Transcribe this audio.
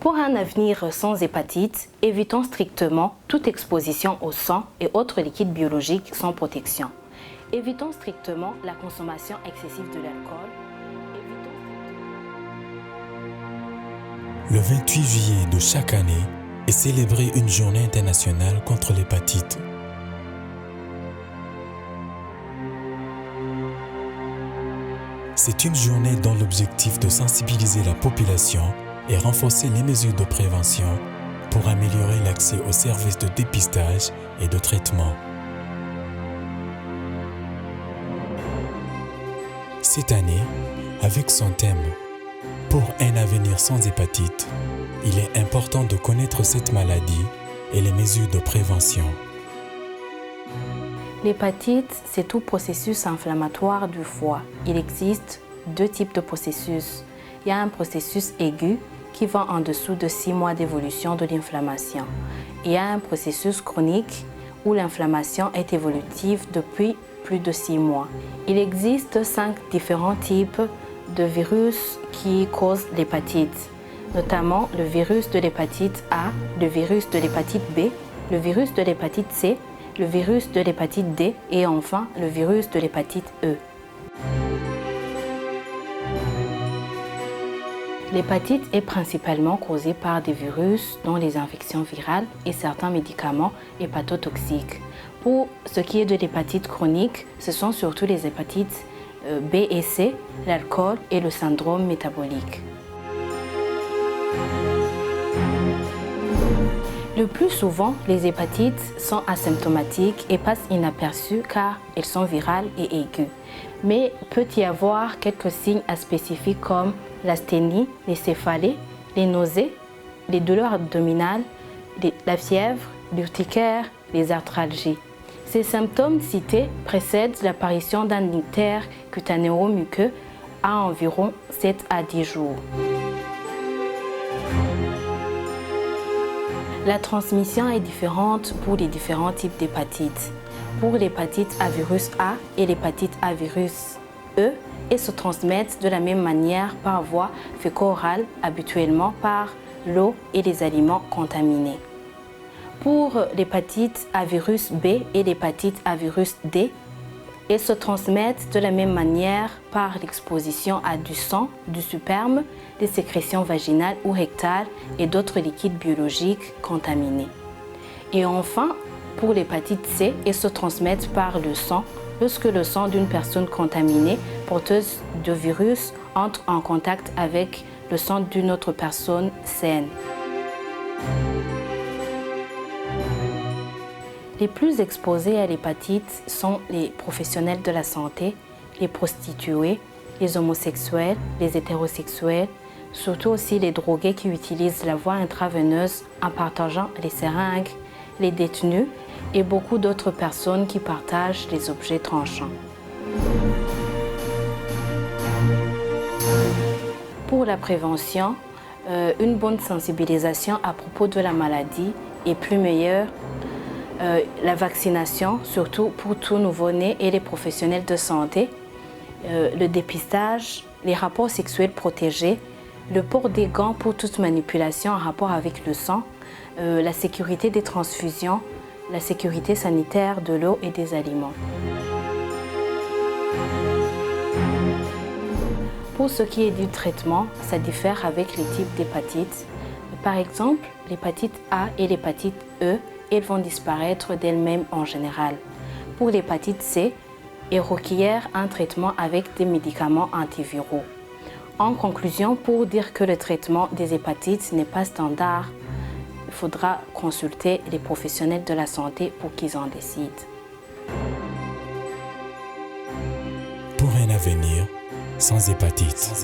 Pour un avenir sans hépatite, évitons strictement toute exposition au sang et autres liquides biologiques sans protection. Évitons strictement la consommation excessive de l'alcool. Le 28 juillet de chaque année est célébrée une journée internationale contre l'hépatite. C'est une journée dont l'objectif de sensibiliser la population et renforcer les mesures de prévention pour améliorer l'accès aux services de dépistage et de traitement. Cette année, avec son thème « Pour un avenir sans hépatite », il est important de connaître cette maladie et les mesures de prévention. L'hépatite, c'est tout processus inflammatoire du foie. Il existe deux types de processus. Il y a un processus aigu qui va en dessous de 6 mois d'évolution de l'inflammation. Et il y a un processus chronique où l'inflammation est évolutive depuis plus de 6 mois. Il existe 5 différents types de virus qui causent l'hépatite, notamment le virus de l'hépatite A, le virus de l'hépatite B, le virus de l'hépatite C, le virus de l'hépatite D et enfin le virus de l'hépatite E. L'hépatite est principalement causée par des virus, dont les infections virales et certains médicaments hépatotoxiques. Pour ce qui est de l'hépatite chronique, ce sont surtout les hépatites B et C, l'alcool et le syndrome métabolique. Le plus souvent, les hépatites sont asymptomatiques et passent inaperçues car elles sont virales et aiguës. Mais peut y avoir quelques signes spécifiques comme l'asthénie, les céphalées, les nausées, les douleurs abdominales, la fièvre, l'urticaire, les arthralgies. Ces symptômes cités précèdent l'apparition d'un ictère cutanéo-muqueux à environ 7 à 10 jours. La transmission est différente pour les différents types d'hépatite. Pour l'hépatite à virus A et l'hépatite à virus E, elles se transmettent de la même manière par voie féco-orale, habituellement par l'eau et les aliments contaminés. Pour l'hépatite à virus B et l'hépatite à virus D, elles se transmettent de la même manière par l'exposition à du sang, du sperme, des sécrétions vaginales ou rectales et d'autres liquides biologiques contaminés. Et enfin, pour l'hépatite C, elles se transmettent par le sang lorsque le sang d'une personne contaminée, porteuse de virus, entre en contact avec le sang d'une autre personne saine. Les plus exposés à l'hépatite sont les professionnels de la santé, les prostituées, les homosexuels, les hétérosexuels, surtout aussi les drogués qui utilisent la voie intraveineuse en partageant les seringues, les détenus et beaucoup d'autres personnes qui partagent les objets tranchants. Pour la prévention, une bonne sensibilisation à propos de la maladie est plus meilleure. La vaccination, surtout pour tout nouveau-né et les professionnels de santé, le dépistage, les rapports sexuels protégés, le port des gants pour toute manipulation en rapport avec le sang, la sécurité des transfusions, la sécurité sanitaire de l'eau et des aliments. Pour ce qui est du traitement, ça diffère avec les types d'hépatite. Par exemple, l'hépatite A et l'hépatite E, elles vont disparaître d'elles-mêmes en général. Pour l'hépatite C, elle requiert un traitement avec des médicaments antiviraux. En conclusion, pour dire que le traitement des hépatites n'est pas standard, il faudra consulter les professionnels de la santé pour qu'ils en décident. Pour un avenir sans hépatite.